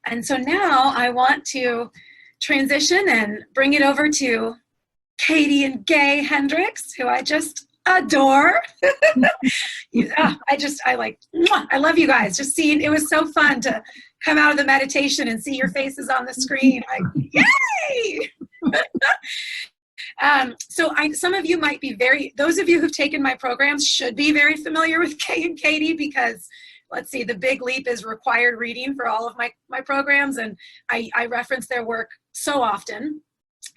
And so now I want to transition and bring it over to Katie and Gay Hendricks, who I just adore. I love you guys. Just seeing, it was so fun to come out of the meditation and see your faces on the screen. Like, yay! Some of you might be those of you who've taken my programs should be very familiar with Kay and Katie, because let's see, The Big Leap is required reading for all of my programs, and I reference their work so often.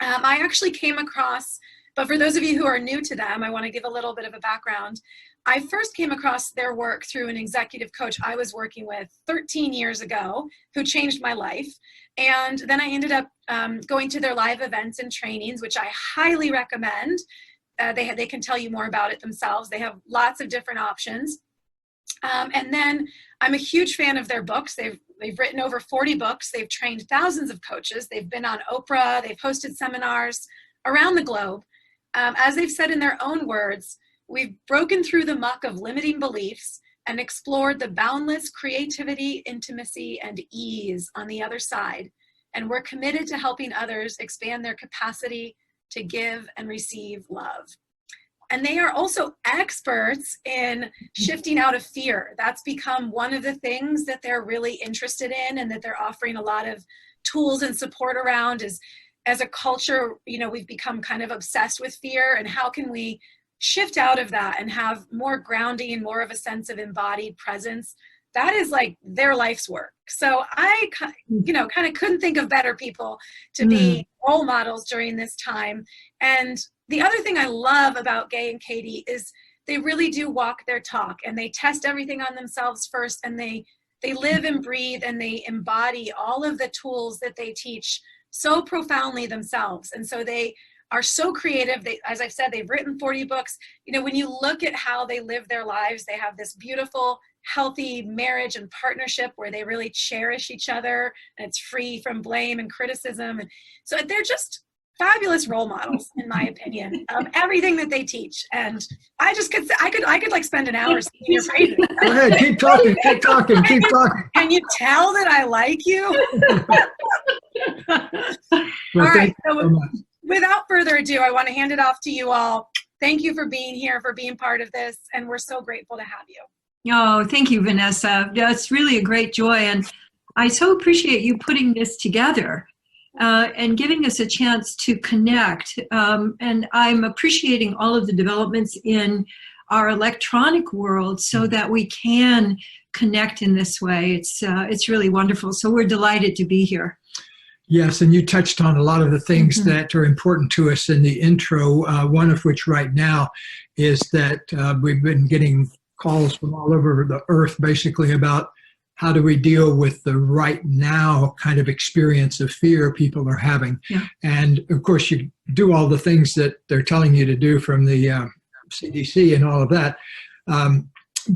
I actually came across, but for those of you who are new to them, I want to give a little bit of a background. I first came across their work through an executive coach I was working with 13 years ago, who changed my life. And then I ended up going to their live events and trainings, which I highly recommend. They can tell you more about it themselves. They have lots of different options. And then I'm a huge fan of their books. They've written over 40 books. They've trained thousands of coaches. They've been on Oprah. They've hosted seminars around the globe. As they've said in their own words, we've broken through the muck of limiting beliefs and explored the boundless creativity, intimacy, and ease on the other side. And we're committed to helping others expand their capacity to give and receive love. And they are also experts in shifting out of fear. That's become one of the things that they're really interested in, and that they're offering a lot of tools and support around. Is, as a culture, we've become kind of obsessed with fear, and how can we shift out of that and have more grounding and more of a sense of embodied presence. That is like their life's work. So I, kind of couldn't think of better people to be role models during this time. And the other thing I love about Gay and Katie is they really do walk their talk, and they test everything on themselves first, and they live and breathe, and they embody all of the tools that they teach so profoundly themselves. And so they are so creative. As I've said, they've written 40 books. When you look at how they live their lives, they have this beautiful, healthy marriage and partnership where they really cherish each other, and it's free from blame and criticism. And so they're just fabulous role models, in my opinion, of everything that they teach. And I could like spend an hour singing your praises. Go ahead, keep talking. Can you tell that I like you? Well, all right. So without further ado, I want to hand it off to you all. Thank you for being here, for being part of this, and we're so grateful to have you. Oh, thank you, Vanessa. Yeah, it's really a great joy, and I so appreciate you putting this together and giving us a chance to connect. And I'm appreciating all of the developments in our electronic world so that we can connect in this way. It's really wonderful. So we're delighted to be here. Yes, and you touched on a lot of the things that are important to us in the intro, one of which right now is that we've been getting calls from all over the earth basically about how do we deal with the right now kind of experience of fear people are having. Yeah. And of course, you do all the things that they're telling you to do from the CDC and all of that.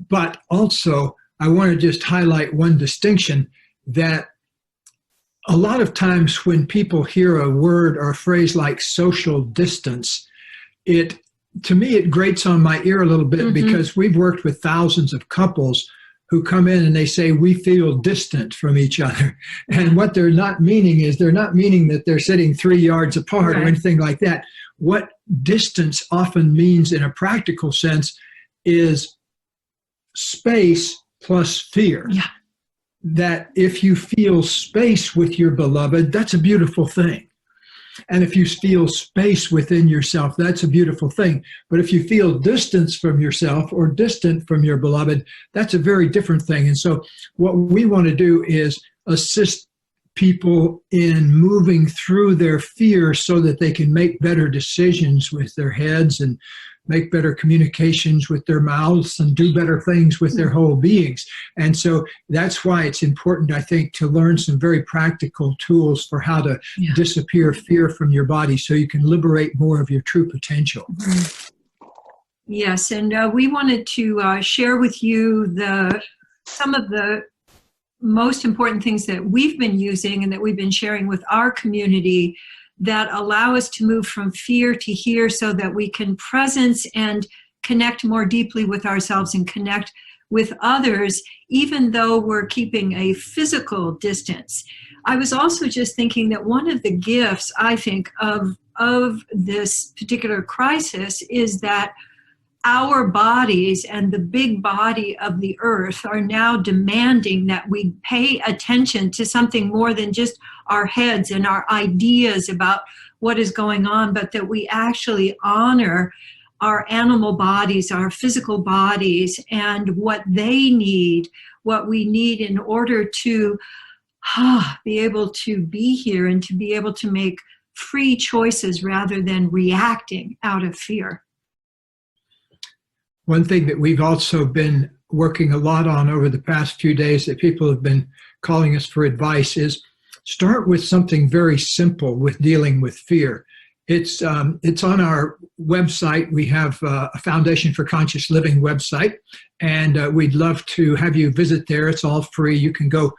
But also, I want to just highlight one distinction, that a lot of times when people hear a word or a phrase like social distance, to me, it grates on my ear a little bit, because we've worked with thousands of couples who come in and they say, we feel distant from each other. And what they're not meaning is, they're not meaning that they're sitting 3 yards apart or anything like that. What distance often means in a practical sense is space plus fear. Yeah. That if you feel space with your beloved, that's a beautiful thing. And if you feel space within yourself, that's a beautiful thing. But if you feel distance from yourself or distant from your beloved, that's a very different thing. And so what we want to do is assist people in moving through their fear so that they can make better decisions with their heads and make better communications with their mouths and do better things with their whole beings. And so that's why it's important, I think, to learn some very practical tools for how to disappear fear from your body so you can liberate more of your true potential. Yes, and we wanted to share with you some of the most important things that we've been using and that we've been sharing with our community that allow us to move from fear to here so that we can presence and connect more deeply with ourselves and connect with others, even though we're keeping a physical distance. I was also just thinking that one of the gifts, I think, of this particular crisis is that our bodies and the big body of the earth are now demanding that we pay attention to something more than just our heads and our ideas about what is going on, but that we actually honor our animal bodies, our physical bodies, and what they need, what we need in order to be able to be here and to be able to make free choices rather than reacting out of fear. One thing that we've also been working a lot on over the past few days that people have been calling us for advice is start with something very simple with dealing with fear. It's on our website. We have a Foundation for Conscious Living website, and we'd love to have you visit there. It's all free. You can go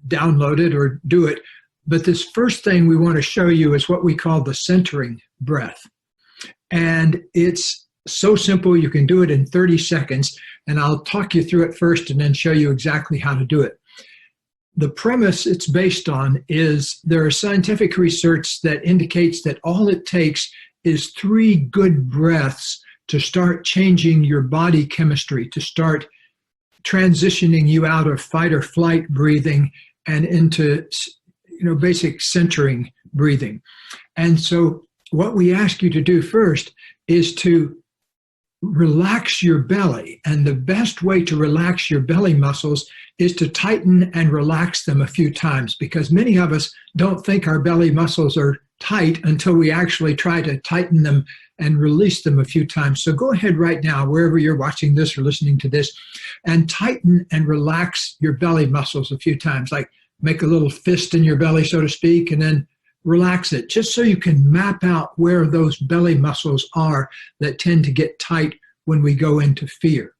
download it or do it. But this first thing we want to show you is what we call the centering breath. And it's so simple, you can do it in 30 seconds, and I'll talk you through it first and then show you exactly how to do it. The premise it's based on is there is scientific research that indicates that all it takes is 3 good breaths to start changing your body chemistry, to start transitioning you out of fight or flight breathing and into basic centering breathing. And so what we ask you to do first is to relax your belly. And the best way to relax your belly muscles is to tighten and relax them a few times, because many of us don't think our belly muscles are tight until we actually try to tighten them and release them a few times. So go ahead right now, wherever you're watching this or listening to this, and tighten and relax your belly muscles a few times, like make a little fist in your belly, so to speak, and then relax it, just so you can map out where those belly muscles are that tend to get tight when we go into fear.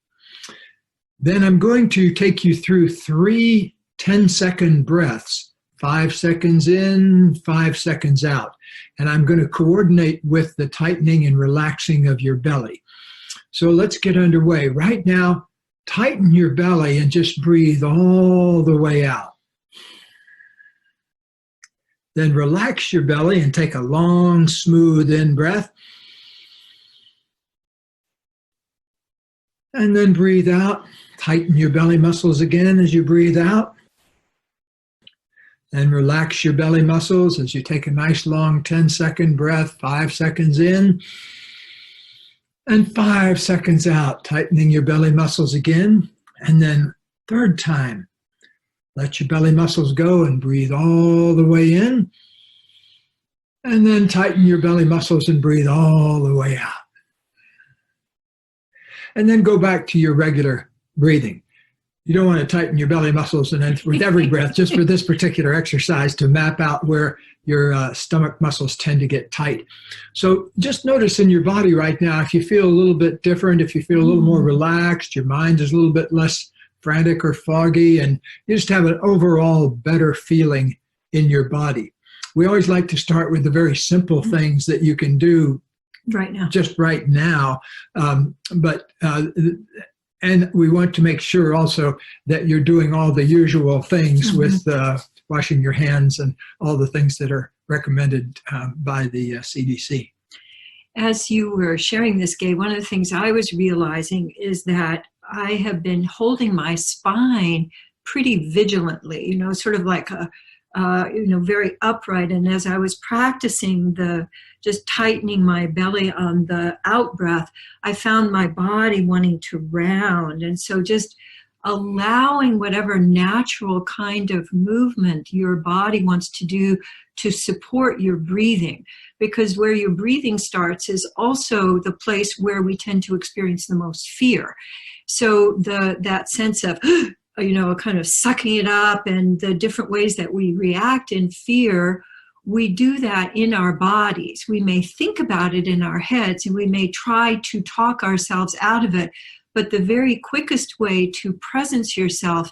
Then I'm going to take you through 3 10-second breaths, 5 seconds in, 5 seconds out. And I'm going to coordinate with the tightening and relaxing of your belly. So let's get underway. Right now, tighten your belly and just breathe all the way out. Then relax your belly and take a long, smooth in breath. And then breathe out. Tighten your belly muscles again as you breathe out. And relax your belly muscles as you take a nice long 10-second breath, 5 seconds in and 5 seconds out, tightening your belly muscles again. And then third time, let your belly muscles go and breathe all the way in. And then tighten your belly muscles and breathe all the way out. And then go back to your regular breathing. You don't want to tighten your belly muscles and then with every breath, just for this particular exercise, to map out where your stomach muscles tend to get tight. So just notice in your body right now, if you feel a little bit different, if you feel a little more relaxed, your mind is a little bit less frantic or foggy, and you just have an overall better feeling in your body. We always like to start with the very simple things that you can do right now, just right now. And we want to make sure also that you're doing all the usual things with washing your hands and all the things that are recommended by the CDC. As you were sharing this, Gay, one of the things I was realizing is that I have been holding my spine pretty vigilantly, sort of like a, very upright. And as I was practicing just tightening my belly on the out breath, I found my body wanting to round. And so just allowing whatever natural kind of movement your body wants to do to support your breathing, because where your breathing starts is also the place where we tend to experience the most fear. So that sense of, kind of sucking it up and the different ways that we react in fear, we do that in our bodies. We may think about it in our heads and we may try to talk ourselves out of it, but the very quickest way to presence yourself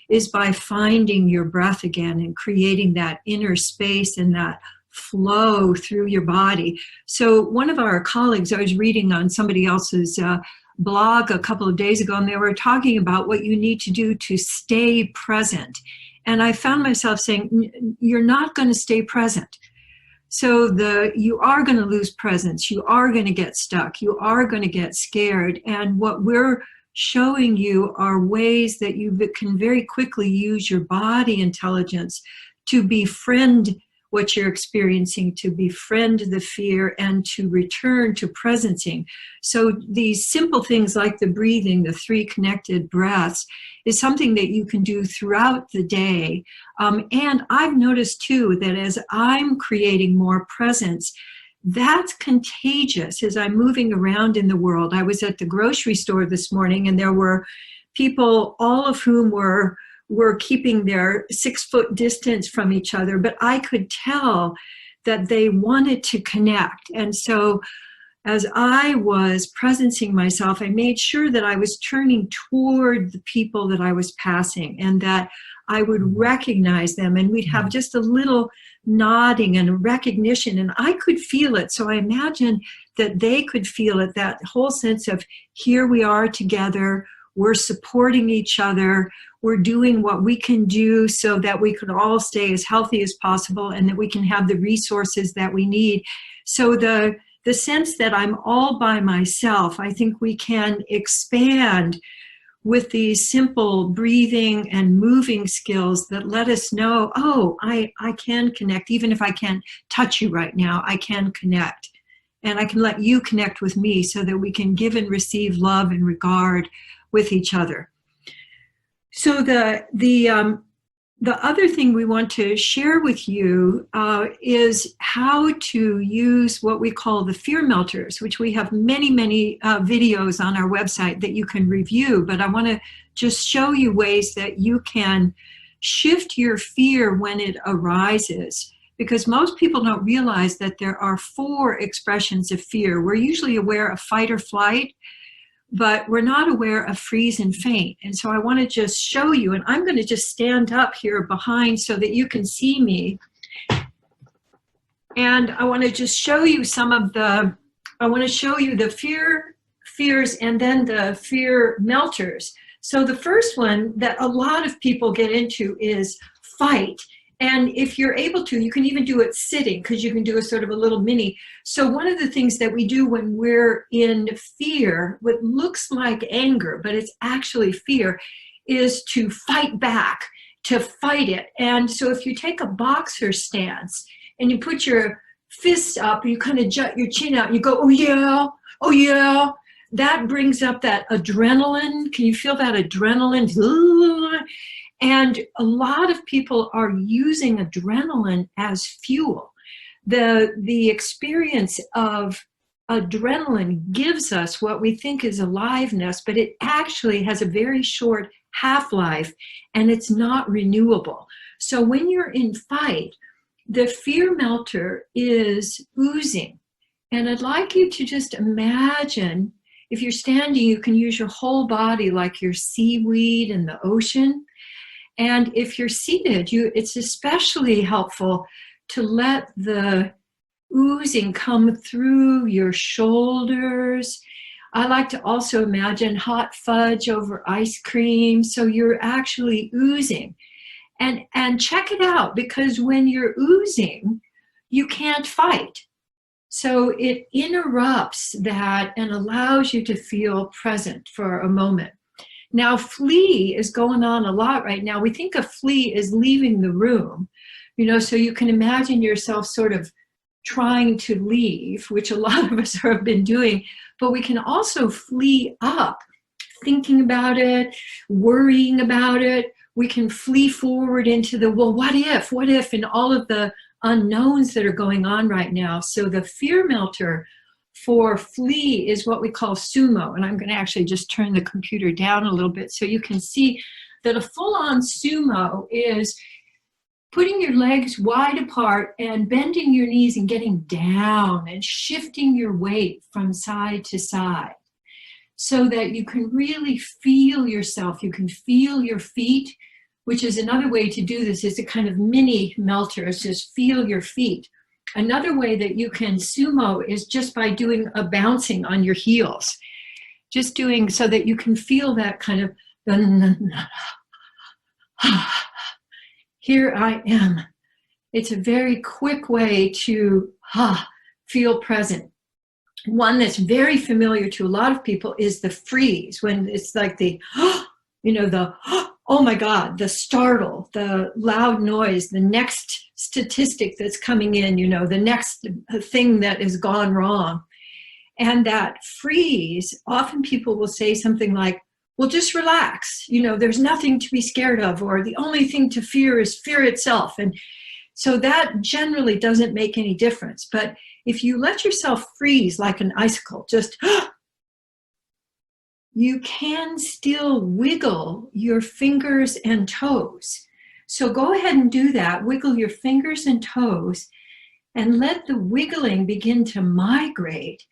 is by finding your breath again and creating that inner space and that flow through your body. So one of our colleagues, I was reading on somebody else's blog a couple of days ago, and they were talking about what you need to do to stay present. And I found myself saying, you're not going to stay present. So you are going to lose presence. You are going to get stuck. You are going to get scared. And what we're showing you are ways that you can very quickly use your body intelligence to befriend what you're experiencing, to befriend the fear, and to return to presencing. So these simple things like the breathing, the 3 connected breaths, is something that you can do throughout the day. And I've noticed too that as I'm creating more presence, that's contagious as I'm moving around in the world. I was at the grocery store this morning, and there were people, all of whom were keeping their 6-foot distance from each other, but I could tell that they wanted to connect. And so as I was presencing myself, I made sure that I was turning toward the people that I was passing, and that I would recognize them, and we'd have just a little nodding and a recognition, and I could feel it. So I imagine that they could feel it, that whole sense of, here we are together, we're supporting each other, we're doing what we can do so that we can all stay as healthy as possible, and that we can have the resources that we need. So the sense that I'm all by myself, I think we can expand with these simple breathing and moving skills that let us know, oh, I can connect. Even if I can't touch you right now, I can connect. And I can let you connect with me so that we can give and receive love and regard with each other. So the other thing we want to share with you is how to use what we call the fear melters, which we have many videos on our website that you can review. But I want to just show you ways that you can shift your fear when it arises. Because most people don't realize that there are 4 expressions of fear. We're usually aware of fight or flight, but we're not aware of freeze and faint. And so I want to just show you, and I'm going to just stand up here behind so that you can see me. And I want to just show you I want to show you the fears and then the fear melters. So the first one that a lot of people get into is fight. And if you're able to, you can even do it sitting, because you can do a sort of a little mini. So one of the things that we do when we're in fear, what looks like anger, but it's actually fear, is to fight back, to fight it. And so if you take a boxer stance and you put your fists up, you kind of jut your chin out and you go, oh yeah, that brings up that adrenaline. Can you feel that adrenaline? And a lot of people are using adrenaline as fuel. The experience of adrenaline gives us what we think is aliveness, but it actually has a very short half-life, and it's not renewable. So when you're in fight, the fear melter is oozing. And I'd like you to just imagine, if you're standing, you can use your whole body like you're seaweed in the ocean. And if you're seated, it's especially helpful to let the oozing come through your shoulders. I like to also imagine hot fudge over ice cream, so you're actually oozing. And check it out, because when you're oozing, you can't fight. So it interrupts that and allows you to feel present for a moment. Now, flee is going on a lot right now. We think of flee as leaving the room, so you can imagine yourself sort of trying to leave, which a lot of us have been doing, but we can also flee up, thinking about it, worrying about it. We can flee forward into the, well, what if, and all of the unknowns that are going on right now. So the fear melter for flee is what we call sumo. And I'm going to actually just turn the computer down a little bit so you can see that a full-on sumo is putting your legs wide apart and bending your knees and getting down and shifting your weight from side to side so that you can really feel yourself. You can feel your feet, which is another way to do this. Is a kind of mini melter. It's just feel your feet. Another way that you can sumo is just by doing a bouncing on your heels. just doing so that you can feel that kind of, here I am. It's a very quick way to feel present. One that's very familiar to a lot of people is the freeze, when it's like the, oh my God, the startle, the loud noise, the next statistic that's coming in, the next thing that has gone wrong. And that freeze, often people will say something like, well, just relax. There's nothing to be scared of, or the only thing to fear is fear itself. And so that generally doesn't make any difference. But if you let yourself freeze like an icicle, just, you can still wiggle your fingers and toes. So go ahead and do that. Wiggle your fingers and toes and let the wiggling begin to migrate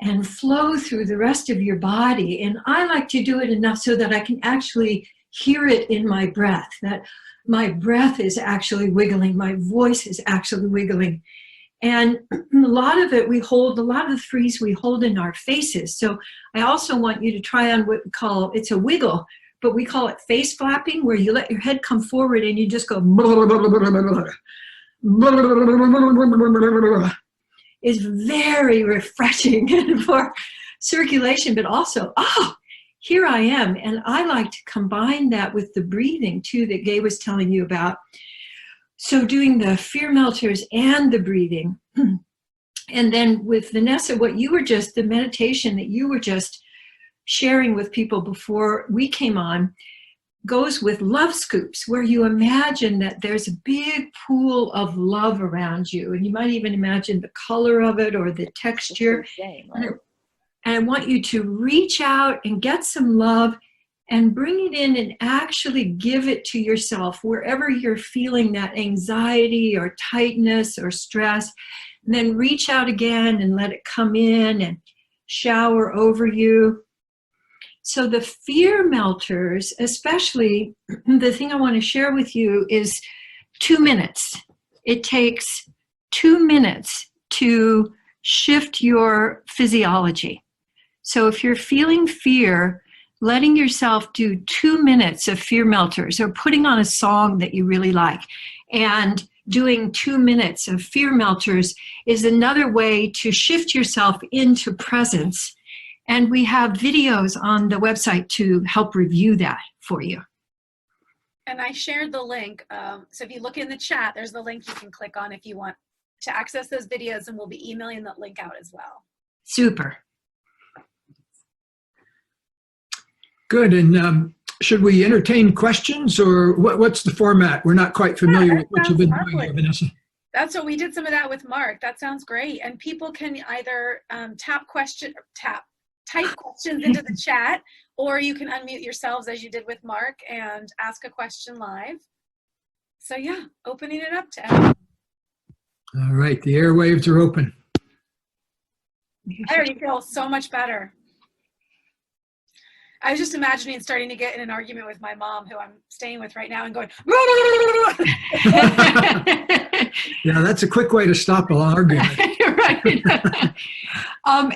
and flow through the rest of your body. And I like to do it enough so that I can actually hear it in my breath, that my breath is actually wiggling, my voice is actually wiggling. And a lot of it we hold, a lot of the freeze we hold in our faces. So I also want you to try on what we call, it's a wiggle, but we call it face flapping, where you let your head come forward and you just go is very refreshing for circulation, but also, here I am. And I like to combine that with the breathing too that Gay was telling you about. So doing the fear melters and the breathing. And then with Vanessa, the meditation that you were just sharing with people before we came on, goes with love scoops, where you imagine that there's a big pool of love around you. And you might even imagine the color of it or the texture. And I want you to reach out and get some love and bring it in and actually give it to yourself wherever you're feeling that anxiety or tightness or stress. And then reach out again and let it come in and shower over you. So the fear melters, especially, the thing I want to share with you is 2 minutes. It takes 2 minutes to shift your physiology. So if you're feeling fear, letting yourself do 2 minutes of fear melters, or putting on a song that you really like and doing 2 minutes of fear melters is another way to shift yourself into presence. And we have videos on the website to help review that for you. And I shared the link. So if you look in the chat, there's the link you can click on if you want to access those videos, and we'll be emailing that link out as well. Super. Good. And should we entertain questions, or what's the format? We're not quite familiar with what you've been doing here, Vanessa. That's what we did some of that with Mark. That sounds great. And people can either type questions into the chat, or you can unmute yourselves as you did with Mark and ask a question live. So yeah, opening it up to everyone. All right, the airwaves are open. I already feel so much better. I was just imagining starting to get in an argument with my mom, who I'm staying with right now, and going, yeah, that's a quick way to stop an argument. Right.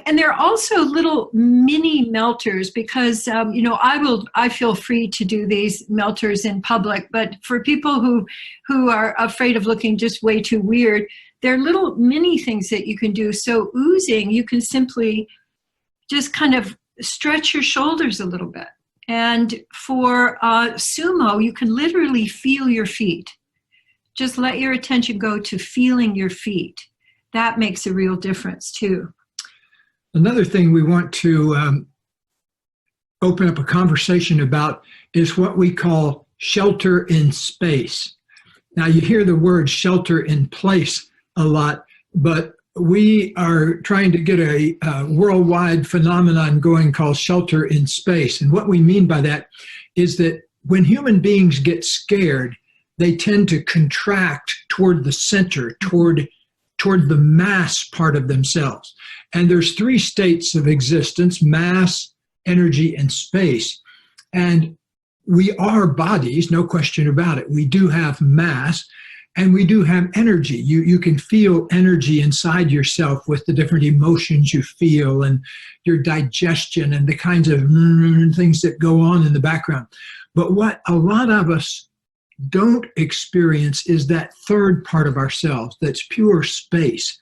And there are also little mini melters, because, I feel free to do these melters in public, but for people who are afraid of looking just way too weird, there are little mini things that you can do. So oozing, you can simply just kind of stretch your shoulders a little bit. And for sumo, you can literally feel your feet. Just let your attention go to feeling your feet. That makes a real difference too. Another thing we want to open up a conversation about is what we call shelter in space. Now, you hear the word shelter in place a lot, but we are trying to get a worldwide phenomenon going called shelter in space. And what we mean by that is that when human beings get scared, they tend to contract toward the center, toward the mass part of themselves. And there's 3 states of existence: mass, energy, and space. And we are bodies, no question about it. We do have mass. And we do have energy. You can feel energy inside yourself with the different emotions you feel and your digestion and the kinds of things that go on in the background. But what a lot of us don't experience is that third part of ourselves that's pure space.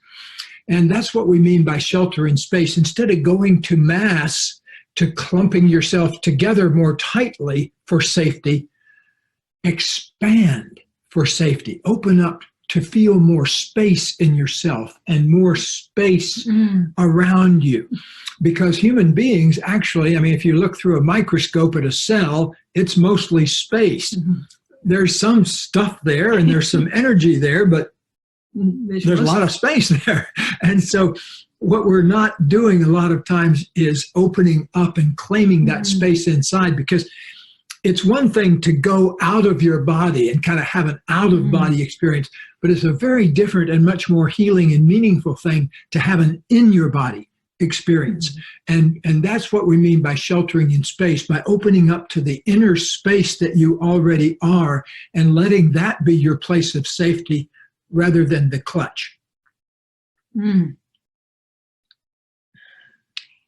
And that's what we mean by shelter in space. Instead of going to mass, to clumping yourself together more tightly for safety, expand for safety. Open up to feel more space in yourself and more space around you. Because human beings actually, I mean, if you look through a microscope at a cell, it's mostly space. There's some stuff there and there's some energy there, but there's a lot of space there. And so what we're not doing a lot of times is opening up and claiming that space inside, because it's one thing to go out of your body and kind of have an out-of-body experience, but it's a very different and much more healing and meaningful thing to have an in-your-body experience. And that's what we mean by sheltering in space, by opening up to the inner space that you already are and letting that be your place of safety rather than the clutch.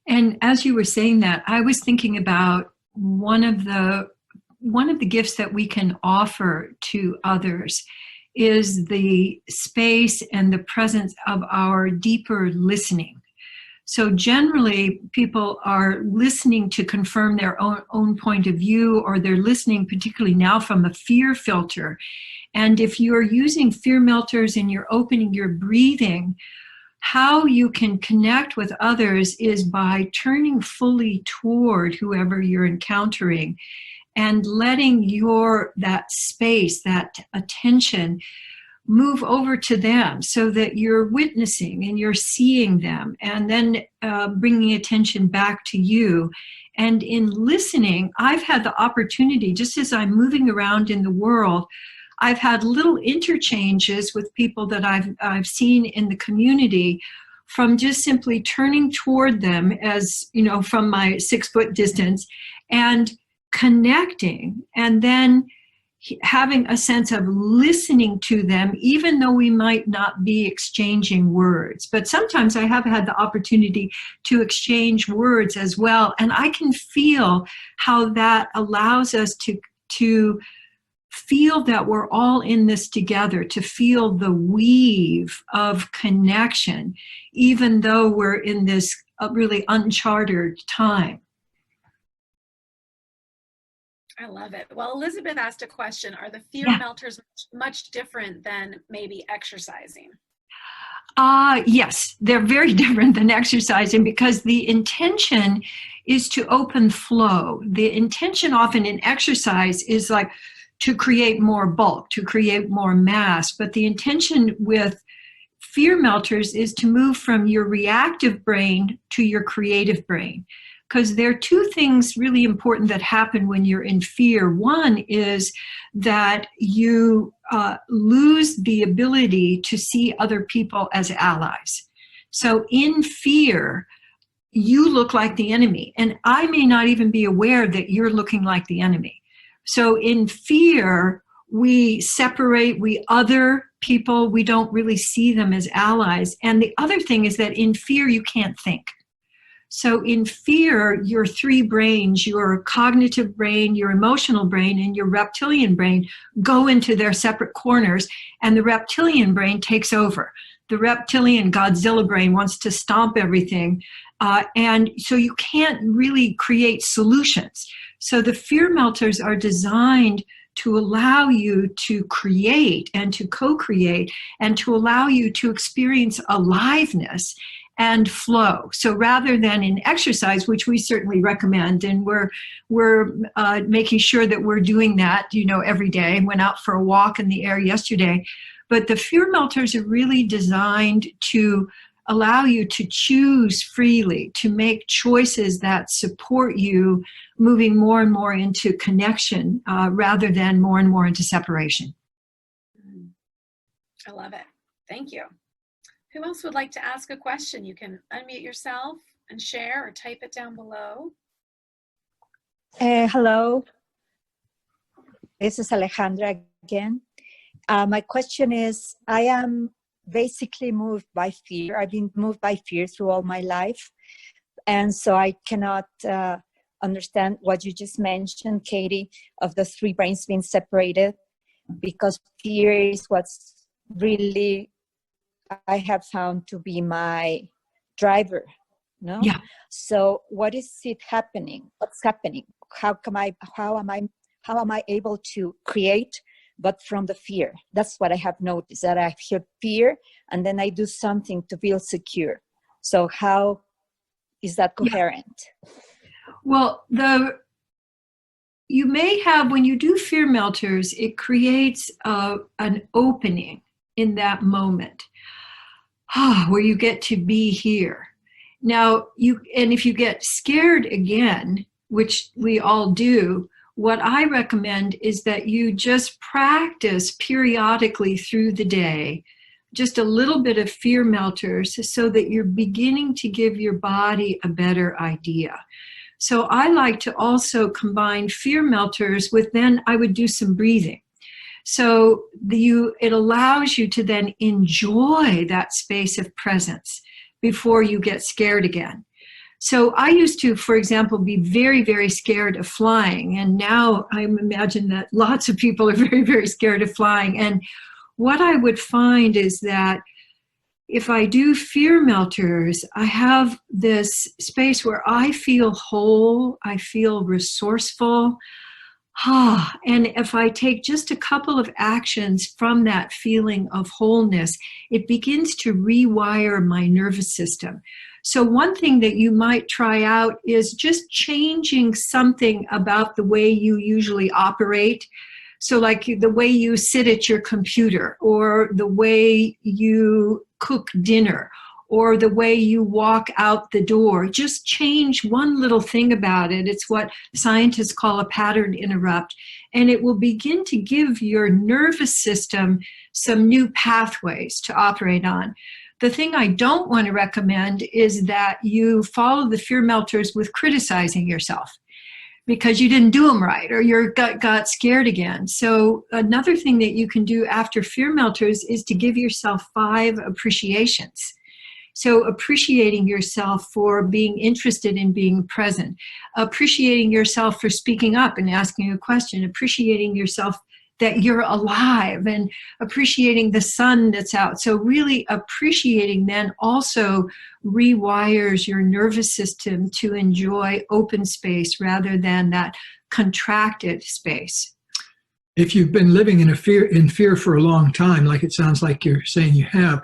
And as you were saying that, I was thinking about one of the gifts that we can offer to others is the space and the presence of our deeper listening. So generally, people are listening to confirm their own point of view, or they're listening particularly now from a fear filter. And if you're using fear melters and you're opening your breathing, how you can connect with others is by turning fully toward whoever you're encountering and letting that space, that attention, move over to them so that you're witnessing and you're seeing them, and then bringing attention back to you. And in listening, I've had the opportunity, just as I'm moving around in the world, I've had little interchanges with people that I've seen in the community from just simply turning toward them, as you know, from my 6-foot distance, and connecting, and then having a sense of listening to them, even though we might not be exchanging words. But sometimes I have had the opportunity to exchange words as well, and I can feel how that allows us to feel that we're all in this together, to feel the weave of connection, even though we're in this really uncharted time. I love it. Well, Elizabeth asked a question. Are the fear melters much different than maybe exercising? Yes, they're very different than exercising, because the intention is to open flow. The intention often in exercise is like to create more bulk, to create more mass. But the intention with fear melters is to move from your reactive brain to your creative brain. Because there are two things really important that happen when you're in fear. One is that you lose the ability to see other people as allies. So in fear, you look like the enemy, and I may not even be aware that you're looking like the enemy. So in fear, we separate, we other people, we don't really see them as allies. And the other thing is that in fear, you can't think. So in fear, your three brains, your cognitive brain, your emotional brain, and your reptilian brain go into their separate corners, and the reptilian brain takes over. The reptilian Godzilla brain wants to stomp everything, and so you can't really create solutions. So the fear melters are designed to allow you to create and to co-create and to allow you to experience aliveness and flow. So rather than in exercise, which we certainly recommend, and we're making sure that we're doing that, every day. Went out for a walk in the air yesterday. But the fear melters are really designed to allow you to choose freely, to make choices that support you moving more and more into connection rather than more and more into separation. I love it. Thank you. Who else would like to ask a question? You can unmute yourself and share, or type it down below. Hello. This is Alejandra again. My question is, I am basically moved by fear. I've been moved by fear through all my life. And so I cannot understand what you just mentioned, Katie, of the three brains being separated, because fear is what's really I have found to be my driver. No? Yeah. So what is it happening? What's happening? How am I able to create, but from the fear? That's what I have noticed, that I feel fear and then I do something to feel secure. So how is that coherent? Yeah. Well, you may have, when you do fear melters, it creates an opening in that moment where you get to be here. Now, and if you get scared again, which we all do, what I recommend is that you just practice periodically through the day, just a little bit of fear melters, so that you're beginning to give your body a better idea. So I like to also combine fear melters with, then I would do some breathing. So it allows you to then enjoy that space of presence before you get scared again. So I used to, for example, be very, very scared of flying. And now I imagine that lots of people are very, very scared of flying. And what I would find is that if I do fear melters, I have this space where I feel whole, I feel resourceful. And if I take just a couple of actions from that feeling of wholeness, it begins to rewire my nervous system. So one thing that you might try out is just changing something about the way you usually operate. So like the way you sit at your computer, or the way you cook dinner, or the way you walk out the door. Just change one little thing about it. It's what scientists call a pattern interrupt. And it will begin to give your nervous system some new pathways to operate on. The thing I don't want to recommend is that you follow the fear melters with criticizing yourself because you didn't do them right, or your gut got scared again. So another thing that you can do after fear melters is to give yourself 5 appreciations. So appreciating yourself for being interested in being present, appreciating yourself for speaking up and asking a question, appreciating yourself that you're alive, and appreciating the sun that's out. So really appreciating then also rewires your nervous system to enjoy open space rather than that contracted space. If you've been living in fear for a long time, like it sounds like you're saying you have,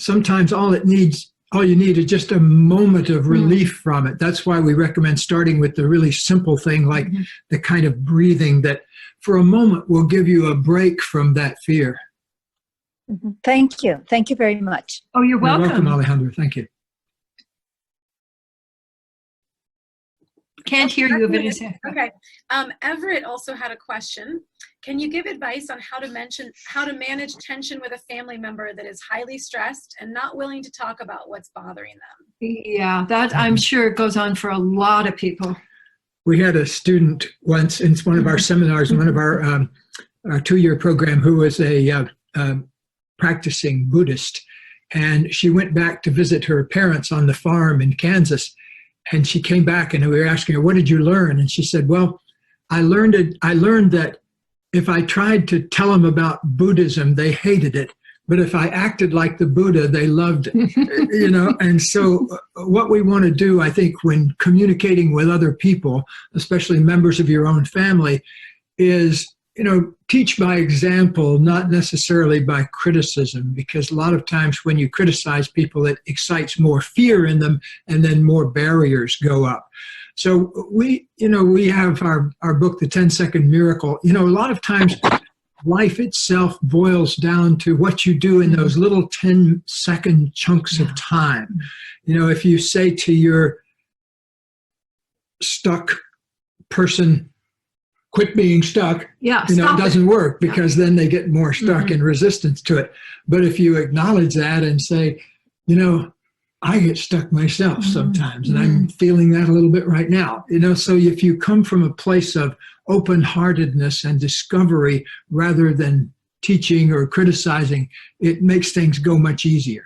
sometimes all you need is just a moment of relief from it. That's why we recommend starting with the really simple thing, like the kind of breathing that for a moment will give you a break from that fear. Thank you. Thank you very much. Oh, you're welcome. You're welcome, Alejandra. Thank you. Can't hear you, Vanessa. Okay. Everett also had a question. Can you give advice on how to manage tension with a family member that is highly stressed and not willing to talk about what's bothering them? Yeah, that I'm sure goes on for a lot of people. We had a student once in one of our seminars, one of our 2-year program, who was a practicing Buddhist, and she went back to visit her parents on the farm in Kansas. And she came back and we were asking her, what did you learn? And she said, well, I learned that if I tried to tell them about Buddhism, they hated it. But if I acted like the Buddha, they loved it, And so what we want to do, I think, when communicating with other people, especially members of your own family, is, teach by example, not necessarily by criticism, because a lot of times when you criticize people, it excites more fear in them, and then more barriers go up. So we have our book, The 10-Second Miracle. A lot of times life itself boils down to what you do in those little 10-second chunks of time. If you say to your stuck person, quit being stuck, it doesn't work, because then they get more stuck in resistance to it. But if you acknowledge that and say, I get stuck myself sometimes, and I'm feeling that a little bit right now. So if you come from a place of open-heartedness and discovery rather than teaching or criticizing, it makes things go much easier.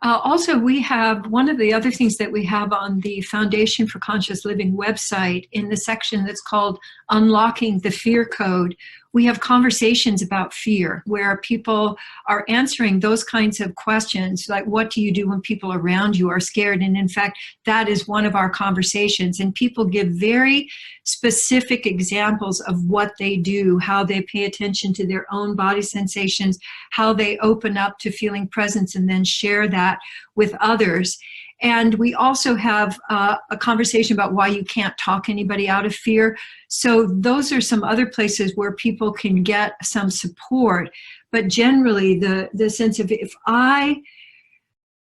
Also, we have one of the other things that we have on the Foundation for Conscious Living website in the section that's called Unlocking the Fear Code. We have conversations about fear where people are answering those kinds of questions, like what do you do when people around you are scared? And in fact, that is one of our conversations. And people give very specific examples of what they do, how they pay attention to their own body sensations, how they open up to feeling presence and then share that with others. And we also have a conversation about why you can't talk anybody out of fear. So those are some other places where people can get some support. But generally, the sense of if I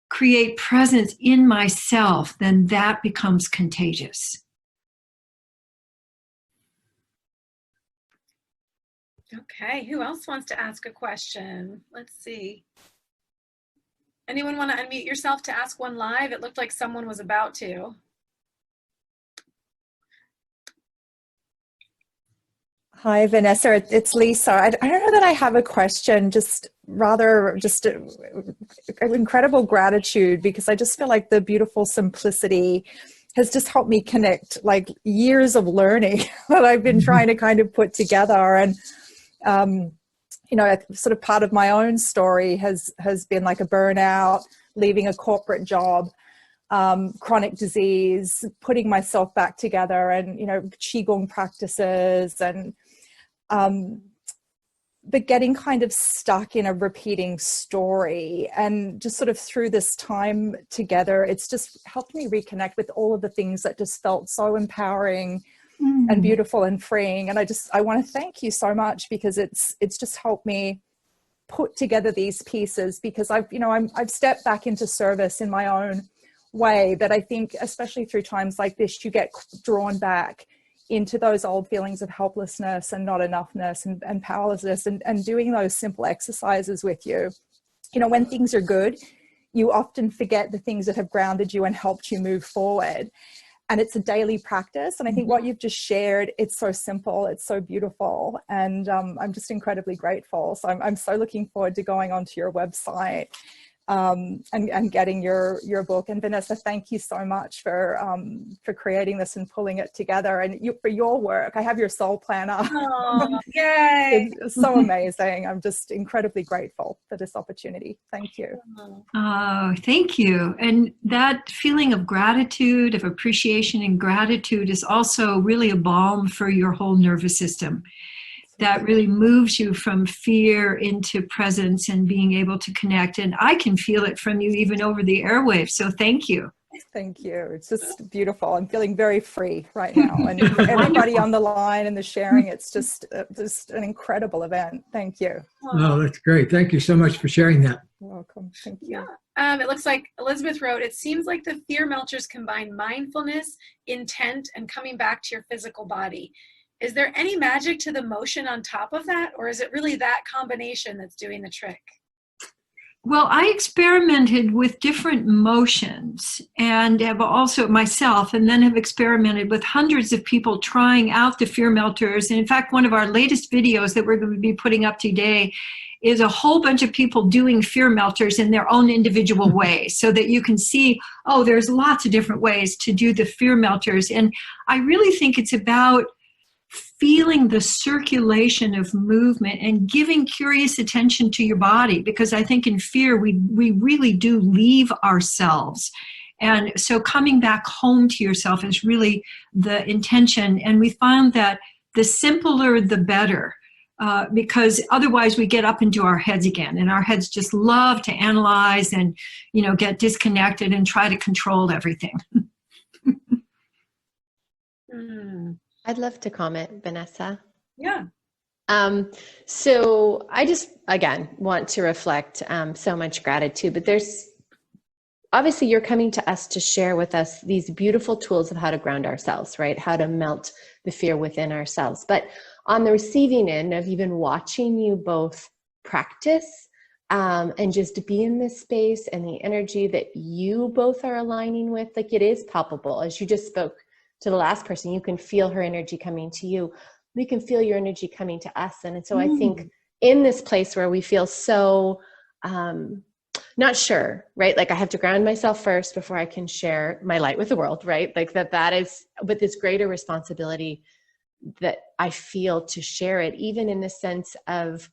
create presence in myself, then that becomes contagious. Okay, who else wants to ask a question? Let's see. Anyone want to unmute yourself to ask one live? It looked like someone was about to. Hi, Vanessa. It's Lisa. I don't know that I have a question, just incredible gratitude, because I just feel like the beautiful simplicity has just helped me connect like years of learning that I've been trying to kind of put together. And sort of part of my own story has been like a burnout, leaving a corporate job, chronic disease, putting myself back together, and, Qigong practices, and but getting kind of stuck in a repeating story. And just sort of through this time together, it's just helped me reconnect with all of the things that just felt so empowering and beautiful and freeing. And I want to thank you so much, because it's just helped me put together these pieces, because I've stepped back into service in my own way. But I think especially through times like this, you get drawn back into those old feelings of helplessness and not enoughness and powerlessness, and doing those simple exercises with you. When things are good, you often forget the things that have grounded you and helped you move forward. And it's a daily practice. And I think what you've just shared, it's so simple, it's so beautiful. And I'm just incredibly grateful. So I'm so looking forward to going onto your website and getting your book. And Vanessa, thank you so much for creating this and pulling it together, and for your work. I have your soul planner. Oh, yay! It's so amazing. I'm just incredibly grateful for this opportunity. Thank you. Oh, thank you. And that feeling of gratitude, of appreciation and gratitude, is also really a balm for your whole nervous system. That really moves you from fear into presence and being able to connect. And I can feel it from you even over the airwaves. So thank you. Thank you. It's just beautiful. I'm feeling very free right now. And for everybody on the line and the sharing, it's just an incredible event. Thank you. Oh, that's great. Thank you so much for sharing that. You're welcome. Thank you. Yeah. It looks like Elizabeth wrote, it seems like the fear melters combine mindfulness, intent, and coming back to your physical body. Is there any magic to the motion on top of that, or is it really that combination that's doing the trick? Well, I experimented with different motions, and have also myself, and then have experimented with hundreds of people trying out the fear melters. And in fact, one of our latest videos that we're going to be putting up today is a whole bunch of people doing fear melters in their own individual way, so that you can see, oh, there's lots of different ways to do the fear melters. And I really think it's about feeling the circulation of movement and giving curious attention to your body, because I think in fear we really do leave ourselves. And so coming back home to yourself is really the intention. And we found that the simpler the better, because otherwise we get up into our heads again, and our heads just love to analyze and get disconnected and try to control everything. I'd love to comment, Vanessa. Yeah. So I just, again, want to reflect so much gratitude, but there's, obviously you're coming to us to share with us these beautiful tools of how to ground ourselves, right? How to melt the fear within ourselves. But on the receiving end of even watching you both practice and just be in this space, and the energy that you both are aligning with, like, it is palpable. As you just spoke to the last person, you can feel her energy coming to you. We can feel your energy coming to us. And so I think in this place where we feel so not sure, right? Like I have to ground myself first before I can share my light with the world, right? Like that is with this greater responsibility that I feel to share it, even in the sense of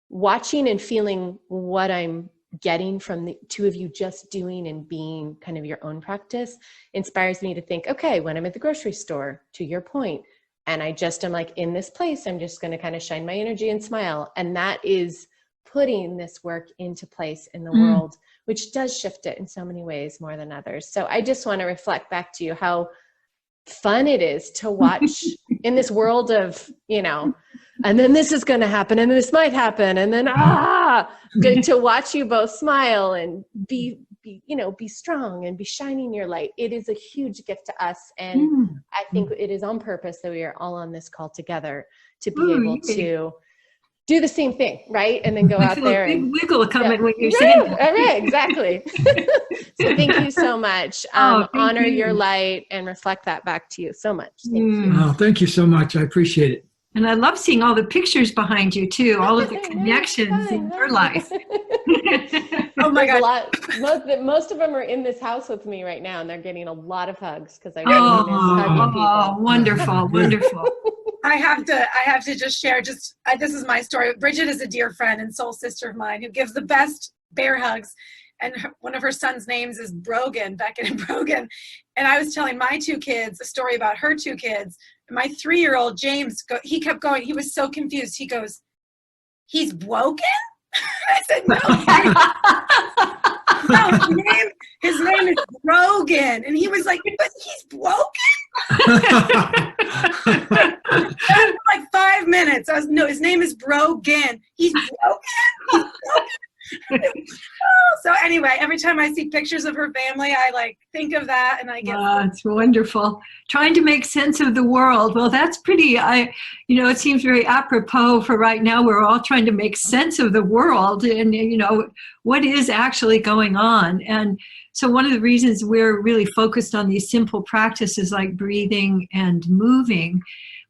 watching and feeling what I'm getting from the two of you just doing and being kind of your own practice inspires me to think, okay, when I'm at the grocery store, to your point, and I'm like in this place, I'm just going to kind of shine my energy and smile. And that is putting this work into place in the world, which does shift it in so many ways more than others. So I just want to reflect back to you how fun it is to watch in this world of, and then this is going to happen and this might happen. And then, to watch you both smile and be strong and be shining your light. It is a huge gift to us. And I think it is on purpose that we are all on this call together to be able to do the same thing, right? And then go out there and wiggle coming when you're saying that. Right, exactly. So thank you so much. Honor your light and reflect that back to you so much. Thank you. Oh, thank you so much. I appreciate it. And I love seeing all the pictures behind you too, all of the connections in your life. Oh my God. Most of them are in this house with me right now, and they're getting a lot of hugs because I really miss hugging people. Oh, wonderful, wonderful. I have to just share, this is my story. Bridget is a dear friend and soul sister of mine who gives the best bear hugs. And one of her son's names is Brogan, Beckett and Brogan. And I was telling my two kids a story about her two kids. And my 3-year-old James, he kept going. He was so confused. He goes, "He's woken?" I said, "No, his name is Brogan." And he was like, "But he's woken?" Like 5 minutes. No, his name is Brogan. He's broken. He's broken. So anyway, every time I see pictures of her family, I think of that, and I get. It's wonderful. Trying to make sense of the world. Well, that's pretty. It seems very apropos for right now. We're all trying to make sense of the world, and what is actually going on. And so, one of the reasons we're really focused on these simple practices like breathing and moving.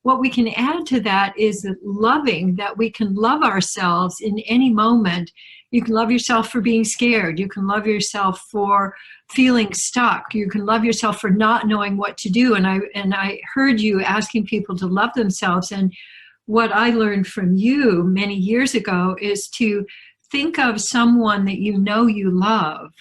What we can add to that is that we can love ourselves in any moment. You can love yourself for being scared. You can love yourself for feeling stuck. You can love yourself for not knowing what to do. And I heard you asking people to love themselves. And what I learned from you many years ago is to think of someone that you love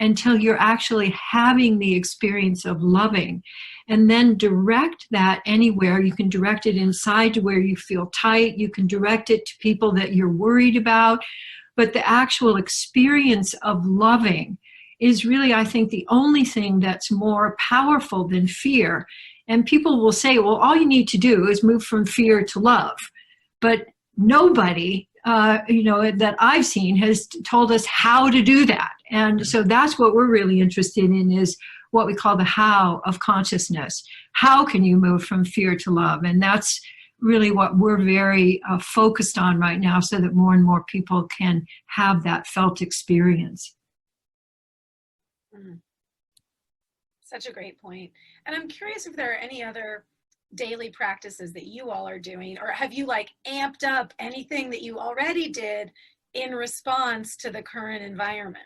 until you're actually having the experience of loving. And then direct that anywhere. You can direct it inside to where you feel tight. You can direct it to people that you're worried about. But the actual experience of loving is really, I think, the only thing that's more powerful than fear. And people will say, well, all you need to do is move from fear to love. But nobody, that I've seen has told us how to do that. And so that's what we're really interested in, is what we call the how of consciousness. How can you move from fear to love? And that's really what we're very focused on right now, so that more and more people can have that felt experience. Such a great point. And I'm curious if there are any other daily practices that you all are doing, or have you amped up anything that you already did in response to the current environment?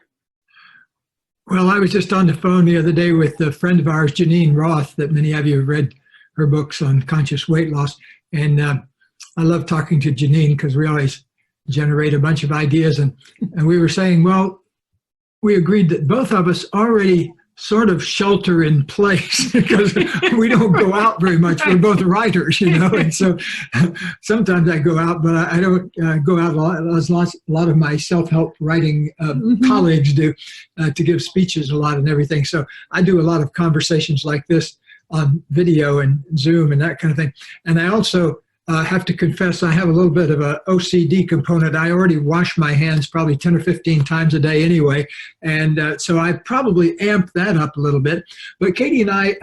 Well, I was just on the phone the other day with a friend of ours, Janine Roth, that many of you have read her books on conscious weight loss. And I love talking to Janine because we always generate a bunch of ideas. And we were saying, well, we agreed that both of us already sort of shelter in place because we don't go out very much. We're both writers, and so sometimes I go out, but I don't go out a lot, as a lot of my self-help writing colleagues do, to give speeches a lot and everything. So I do a lot of conversations like this on video and Zoom and that kind of thing. And I also have to confess, I have a little bit of a OCD component. I already wash my hands probably 10 or 15 times a day anyway. And so I probably amped that up a little bit. But Katie and I,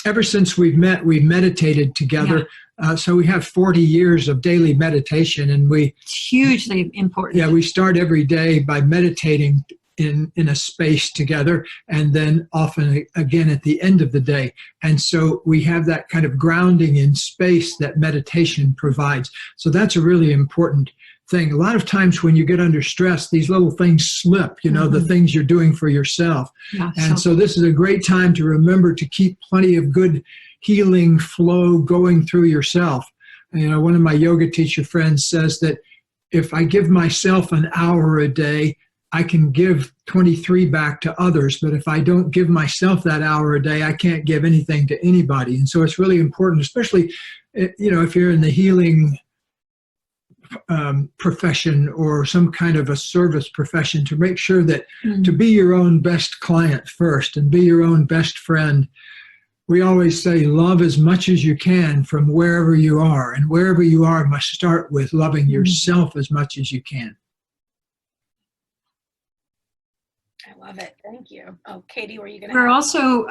ever since we've met, we've meditated together. Yeah. So we have 40 years of daily meditation, and it's hugely important. Yeah, we start every day by meditating in a space together, and then often again at the end of the day. And so we have that kind of grounding in space that meditation provides. So that's a really important thing. A lot of times when you get under stress, these little things slip, the things you're doing for yourself. Yeah, and so this is a great time to remember to keep plenty of good healing flow going through yourself. One of my yoga teacher friends says that if I give myself an hour a day, I can give 23 back to others. But if I don't give myself that hour a day, I can't give anything to anybody. And so it's really important, especially, if you're in the healing profession or some kind of a service profession, to make sure that to be your own best client first and be your own best friend. We always say love as much as you can from wherever you are, and wherever you are must start with loving yourself as much as you can. I love it. Thank you. Oh, Katie, were you going to? We're also,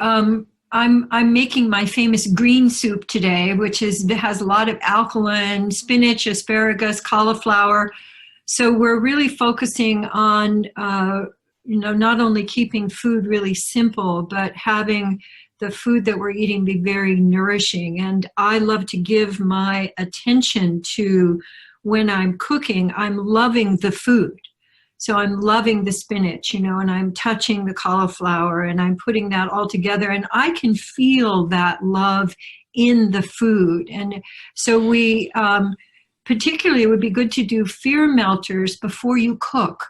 I'm making my famous green soup today, which has a lot of alkaline, spinach, asparagus, cauliflower. So we're really focusing on, not only keeping food really simple, but having the food that we're eating be very nourishing. And I love to give my attention to, when I'm cooking, I'm loving the food. So I'm loving the spinach, and I'm touching the cauliflower, and I'm putting that all together, and I can feel that love in the food. And so we, particularly, it would be good to do fear melters before you cook,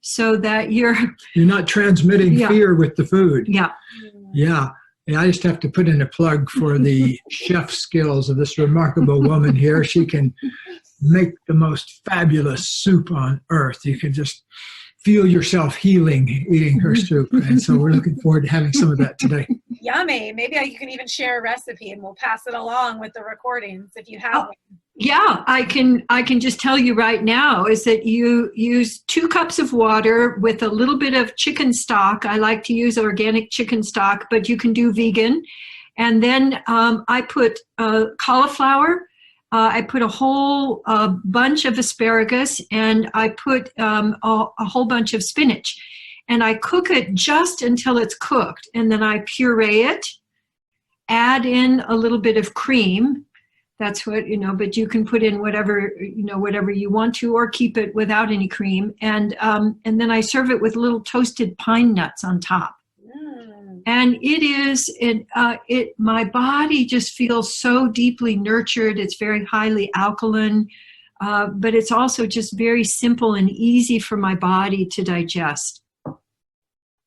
so that you're not transmitting fear with the food. Yeah. And I just have to put in a plug for the chef skills of this remarkable woman here. She can make the most fabulous soup on earth. You can just feel yourself healing eating her soup. And so we're looking forward to having some of that today. Yummy. Maybe you can even share a recipe and we'll pass it along with the recordings if you have one. Yeah, I can just tell you right now is that you use 2 cups of water with a little bit of chicken stock. I like to use organic chicken stock, but you can do vegan. And then I put cauliflower. I put a whole bunch of asparagus, and I put a whole bunch of spinach. And I cook it just until it's cooked. And then I puree it, add in a little bit of cream. That's what, but you can put in whatever you want to, or keep it without any cream. And then I serve it with little toasted pine nuts on top. And my body just feels so deeply nurtured. It's very highly alkaline, but it's also just very simple and easy for my body to digest.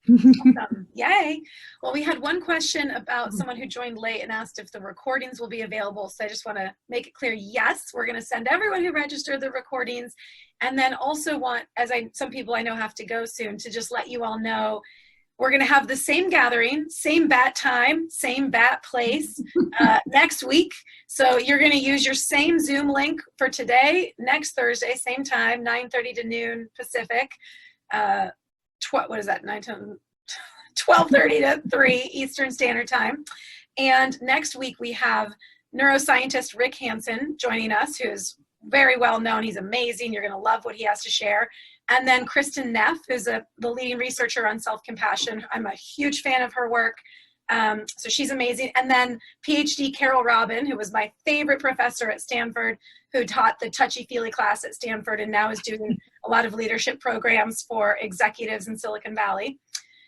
Awesome. Yay. Well, we had one question about someone who joined late and asked if the recordings will be available. So I just want to make it clear, yes, we're going to send everyone who registered the recordings. And then also want, some people I know have to go soon, to just let you all know, we're going to have the same gathering, same bat time, same bat place next week. So you're going to use your same Zoom link for today, next Thursday, same time, 9:30 to noon Pacific. What is that? 12:30 to 3 Eastern Standard Time. And next week we have neuroscientist Rick Hanson joining us, who's very well known. He's amazing. You're going to love what he has to share. And then Kristen Neff, who's the leading researcher on self-compassion. I'm a huge fan of her work. So she's amazing. And then Ph.D. Carol Robin, who was my favorite professor at Stanford, who taught the touchy-feely class at Stanford and now is doing a lot of leadership programs for executives in Silicon Valley.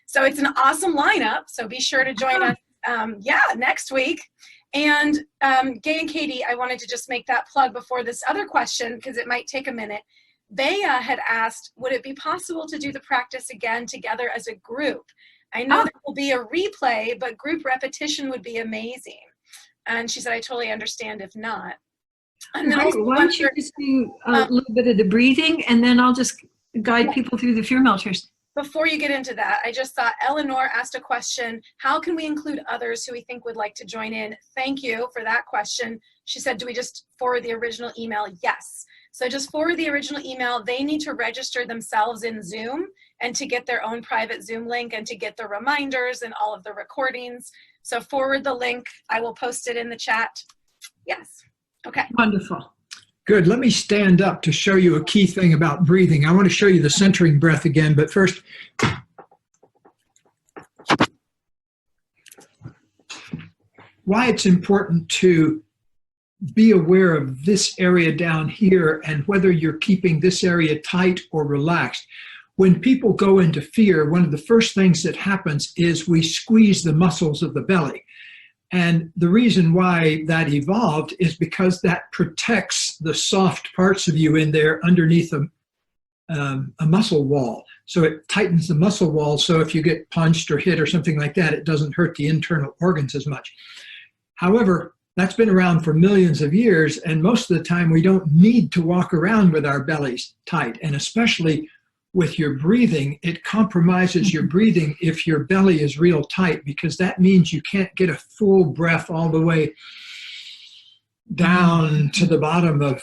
So it's an awesome lineup. So be sure to join us, next week. And Gay and Katie, I wanted to just make that plug before this other question, because it might take a minute. They had asked, would it be possible to do the practice again together as a group? I know there will be a replay, but group repetition would be amazing. And she said, I totally understand if not. And then why don't you just do a little bit of the breathing, and then I'll just guide people through the fear melters. Before you get into that, I just thought Eleanor asked a question, how can we include others who we think would like to join in? Thank you for that question. She said, do we just forward the original email? Yes. So just forward the original email. They need to register themselves in Zoom and to get their own private Zoom link and to get the reminders and all of the recordings. So forward the link. I will post it in the chat. Yes. Okay. Wonderful. Good. Let me stand up to show you a key thing about breathing. I want to show you the centering breath again, but first, why it's important to be aware of this area down here and whether you're keeping this area tight or relaxed. When people go into fear, one of the first things that happens is we squeeze the muscles of the belly. And the reason why that evolved is because that protects the soft parts of you in there underneath a muscle wall. So it tightens the muscle wall, so if you get punched or hit or something like that, it doesn't hurt the internal organs as much. However, that's been around for millions of years, and most of the time we don't need to walk around with our bellies tight, and especially with your breathing, it compromises your breathing if your belly is real tight, because that means you can't get a full breath all the way down to the bottom of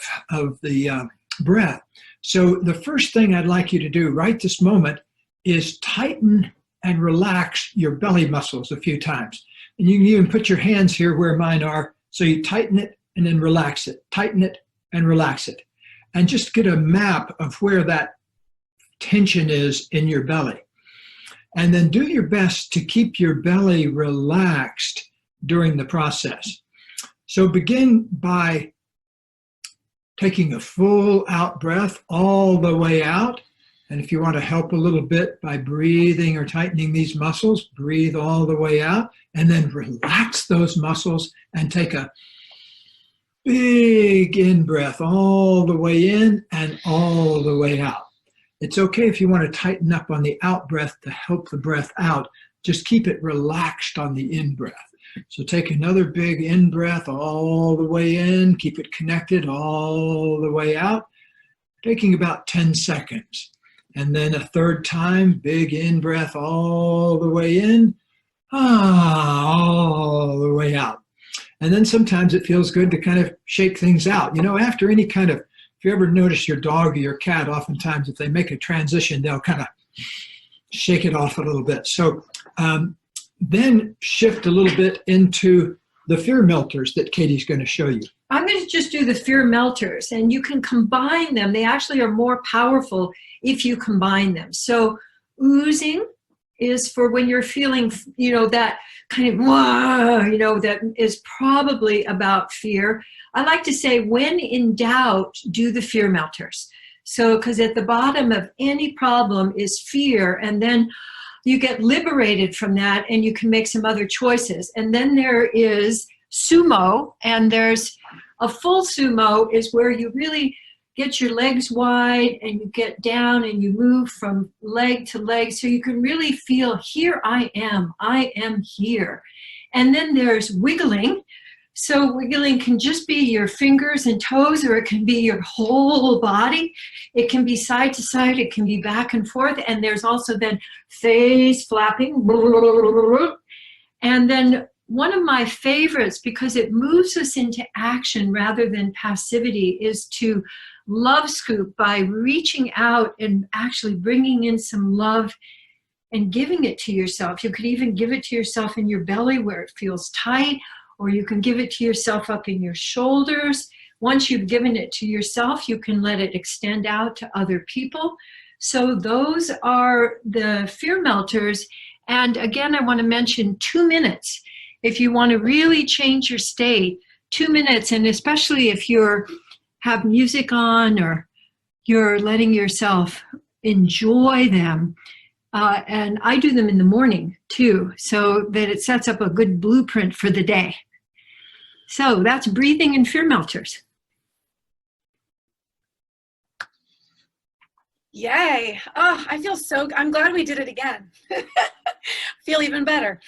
the breath. So the first thing I'd like you to do right this moment is tighten and relax your belly muscles a few times. And you can even put your hands here where mine are. So you tighten it and then relax it, tighten it and relax it. And just get a map of where that tension is in your belly. And then do your best to keep your belly relaxed during the process. So begin by taking a full out breath all the way out. And if you want to help a little bit by breathing or tightening these muscles, breathe all the way out and then relax those muscles and take a big in-breath all the way in and all the way out. It's okay if you want to tighten up on the out-breath to help the breath out. Just keep it relaxed on the in-breath. So take another big in-breath all the way in. Keep it connected all the way out, taking about 10 seconds. And then a third time, big in-breath all the way in, all the way out. And then sometimes it feels good to kind of shake things out. You know, after any kind of, if you ever notice your dog or your cat, oftentimes if they make a transition, they'll kind of shake it off a little bit. So then shift a little bit into the fear melters that Katie's going to show you. I'm going to just do the fear melters, and you can combine them. They actually are more powerful if you combine them. So oozing is for when you're feeling, you know, that kind of, you know, that is probably about fear. I like to say, when in doubt, do the fear melters. So, because at the bottom of any problem is fear, and then you get liberated from that and you can make some other choices. And then there is sumo, and there's a full sumo is where you really get your legs wide and you get down and you move from leg to leg so you can really feel, here I am here. And then there's wiggling. So wiggling can just be your fingers and toes, or it can be your whole body. It can be side to side, it can be back and forth. And there's also then face flapping. And then one of my favorites, because it moves us into action rather than passivity, is to love scoop by reaching out and actually bringing in some love and giving it to yourself. You could even give it to yourself in your belly where it feels tight, or you can give it to yourself up in your shoulders. Once you've given it to yourself, you can let it extend out to other people. So those are the fear melters. And again, I want to mention 2 minutes. If you want to really change your state, 2 minutes, and especially if you're have music on or you're letting yourself enjoy them. And I do them in the morning too, so that it sets up a good blueprint for the day. So that's breathing and fear melters. Yay. Oh, I feel so, I'm glad we did it again. Feel even better.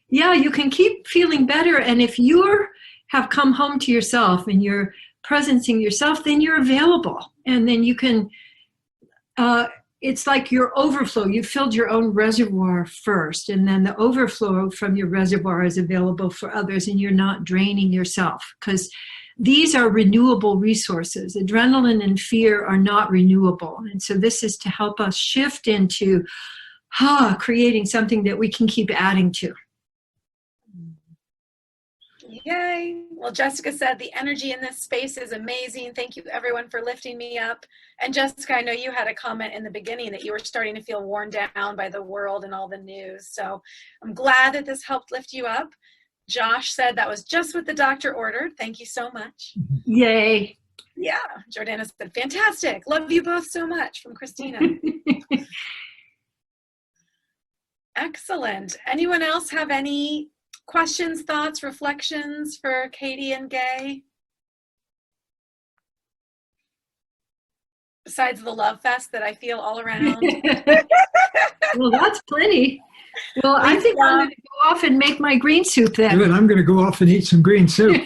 Yeah, you can keep feeling better. And if you have come home to yourself and you're presencing yourself, then you're available. And then you can, it's like your overflow. You filled your own reservoir first, and then the overflow from your reservoir is available for others, and you're not draining yourself, because these are renewable resources. Adrenaline and fear are not renewable. And so this is to help us shift into creating something that we can keep adding to. Yay. Well, Jessica said the energy in this space is amazing. Thank you everyone for lifting me up. And Jessica, I know you had a comment in the beginning that you were starting to feel worn down by the world and all the news. So I'm glad that this helped lift you up. Josh said that was just what the doctor ordered. Thank you so much. Yay. Yeah. Jordana said, fantastic. Love you both so much, from Christina. Excellent. Anyone else have any questions, thoughts, reflections for Katie and Gay? Besides the love fest that I feel all around. Well, that's plenty. Well, I think I'm going to go off and make my green soup then. Good. I'm going to go off and eat some green soup.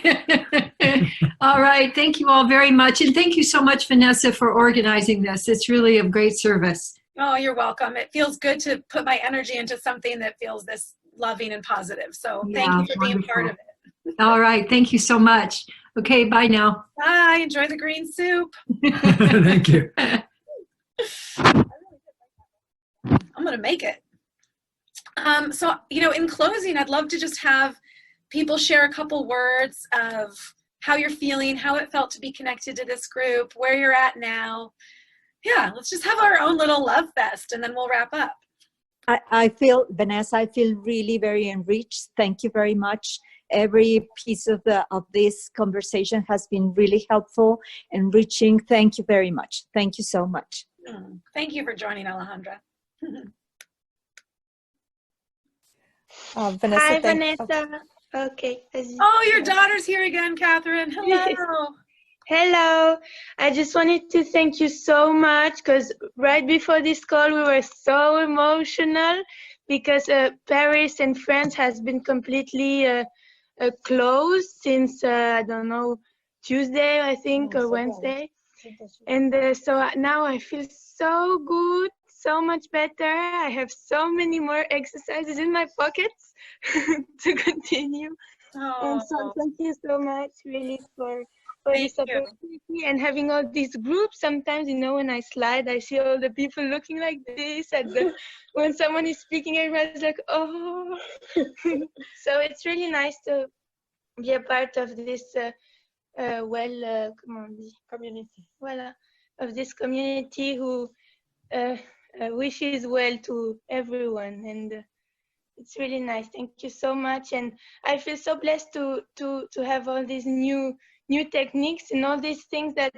All right. Thank you all very much. And thank you so much, Vanessa, for organizing this. It's really of great service. Oh, you're welcome. It feels good to put my energy into something that feels this loving and positive. So thank you for being part of it. All right. Thank you so much. Okay. Bye now. Bye. Enjoy the green soup. Thank you. I'm going to make it. So, in closing, I'd love to just have people share a couple words of how you're feeling, how it felt to be connected to this group, where you're at now. Yeah, let's just have our own little love fest, and then we'll wrap up. I feel, Vanessa, I feel really very enriched. Thank you very much. Every piece of this conversation has been really helpful, enriching. Thank you very much. Thank you so much. Thank you for joining, Alejandra. Vanessa, Hi, Vanessa. Okay. Oh, your daughter's here again, Kathlyn. Hello. Hello. I just wanted to thank you so much, because right before this call, we were so emotional because Paris and France has been completely closed since, I don't know, Tuesday, I think, or Wednesday. And so now I feel so good, so much better. I have so many more exercises in my pockets to continue. And so thank you so much, really, for this opportunity and having all these groups. Sometimes, when I slide, I see all the people looking like this. When someone is speaking, everybody's like, oh. So it's really nice to be a part of this community. Voilà, of this community who wishes well to everyone, and it's really nice. Thank you so much, and I feel so blessed to have all these new techniques and all these things that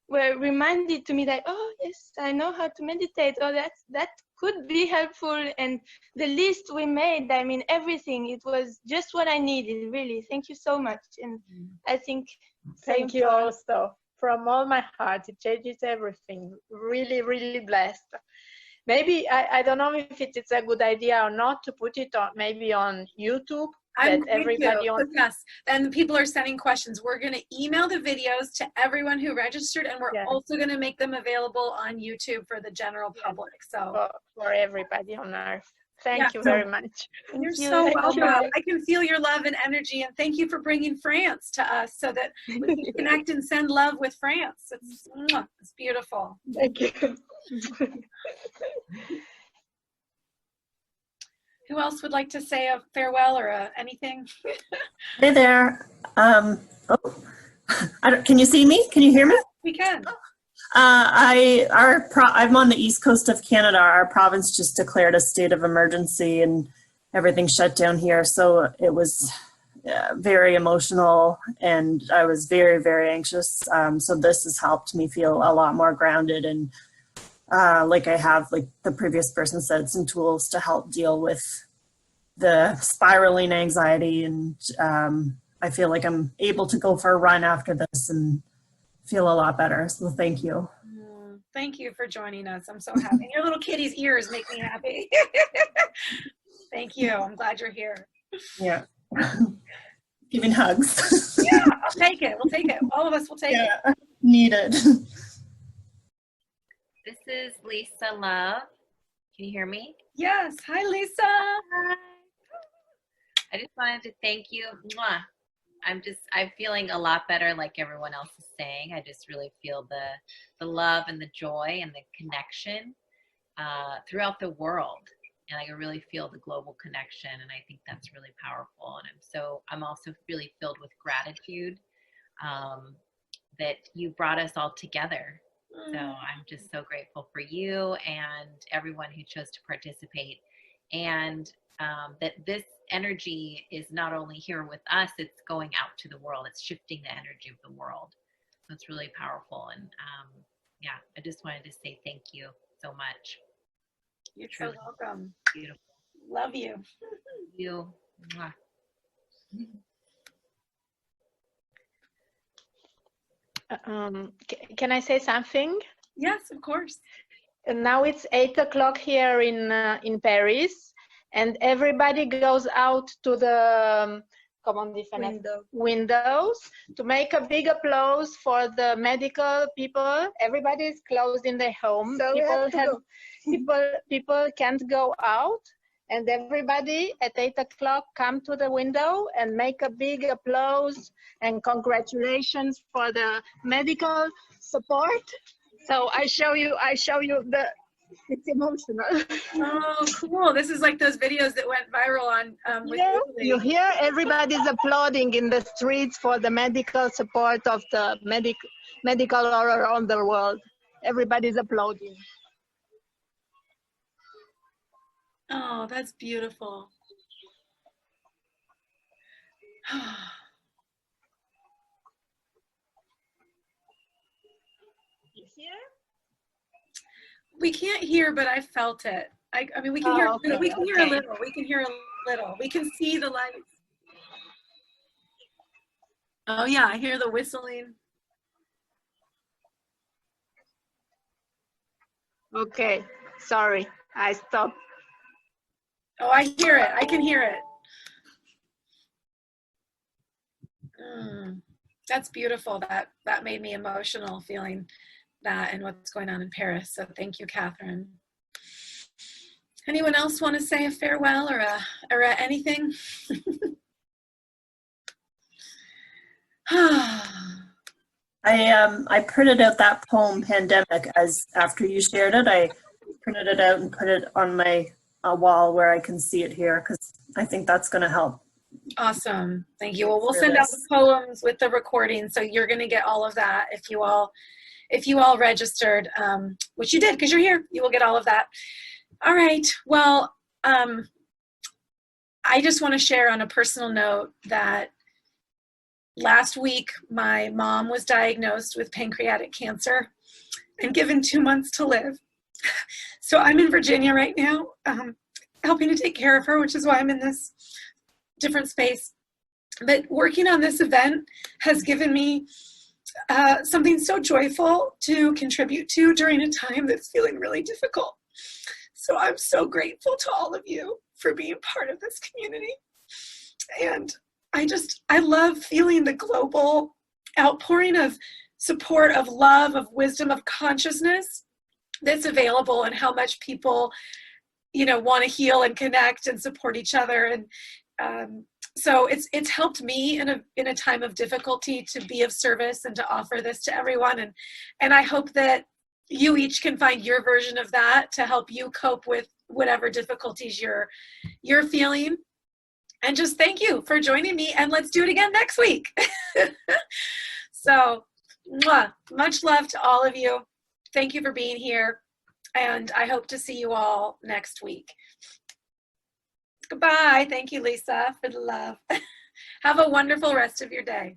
were reminded to me that, oh yes, I know how to meditate. Oh, that could be helpful. And the list we made, I mean, everything, it was just what I needed, really. Thank you so much. And I think thank you also from all my heart. It changes everything. Really, really blessed. Maybe I don't know if it's a good idea or not to put it on, maybe on YouTube. Yes, and people are sending questions. We're going to email the videos to everyone who registered, and we're also going to make them available on YouTube for the general public. So for everybody on earth. Thank you very much. You're so welcome. I can feel your love and energy, and thank you for bringing France to us so that we can connect and send love with France. It's beautiful. Thank you. Who else would like to say a farewell or anything? Hey there. Can you see me? Can you hear me? We can. I'm on the east coast of Canada. Our province just declared a state of emergency and everything shut down here. So it was very emotional, and I was very, very anxious. So this has helped me feel a lot more grounded, and like the previous person said, some tools to help deal with the spiraling anxiety. And I feel like I'm able to go for a run after this and feel a lot better. So thank you. Thank you for joining us. I'm so happy. Your little kitty's ears make me happy. Thank you. I'm glad you're here. Yeah. Giving hugs. Yeah, I'll take it. We'll take it. All of us will take it. Needed. This is Lisa Love. Can you hear me? Yes. Hi, Lisa. Hi. I just wanted to thank you. Mwah. I'm feeling a lot better, like everyone else is saying. I just really feel the love and the joy and the connection throughout the world. and I can really feel the global connection, and I think that's really powerful. And I'm also really filled with gratitude that you brought us all together. So I'm just so grateful for you and everyone who chose to participate, and that this energy is not only here with us, it's going out to the world. It's shifting the energy of the world. So it's really powerful. And yeah, I just wanted to say thank you so much. You're Truly so welcome. beautiful. Love you. You. Mwah. Can I say something? Yes, of course. And now it's 8 o'clock here in Paris, and everybody goes out to the windows to make a big applause for the medical people. Everybody is closed in their home. So people can't go out, and everybody at 8 o'clock come to the window and make a big applause and congratulations for the medical support. So I show you it's emotional. Oh, cool. This is like those videos that went viral on with Yeah, Italy. you hear everybody's applauding in the streets for the medical support of the medical all around the world. Everybody's applauding. Oh, that's beautiful. You hear? We can't hear, but I felt it. I mean, we can hear. Okay, We can hear a okay. little. We can hear a little. We can see the lights. Oh yeah, I hear the whistling. Okay, sorry, I stopped. Oh, I hear it. I can hear it. That's beautiful. That made me emotional, feeling that and what's going on in Paris. So thank you, Kathlyn. Anyone else want to say a farewell or a anything? I printed out that poem "Pandemic" as after you shared it. I printed it out and put it on my wall where I can see it here, because I think that's going to help. Awesome. Thank you. Well, we'll send out the poems with the recording, so you're going to get all of that if you all registered, which you did because you're here. You will get all of that. All right. Well, I just want to share on a personal note that last week my mom was diagnosed with pancreatic cancer and given 2 months to live. So I'm in Virginia right now, helping to take care of her, which is why I'm in this different space. But working on this event has given me something so joyful to contribute to during a time that's feeling really difficult. So I'm so grateful to all of you for being part of this community. And I love feeling the global outpouring of support, of love, of wisdom, of consciousness that's available, and how much people, want to heal and connect and support each other. And so it's helped me in a time of difficulty to be of service and to offer this to everyone. And I hope that you each can find your version of that to help you cope with whatever difficulties you're feeling. And just thank you for joining me, and let's do it again next week. So, much love to all of you. Thank you for being here, and I hope to see you all next week. Goodbye. Thank you, Lisa, for the love. Have a wonderful rest of your day.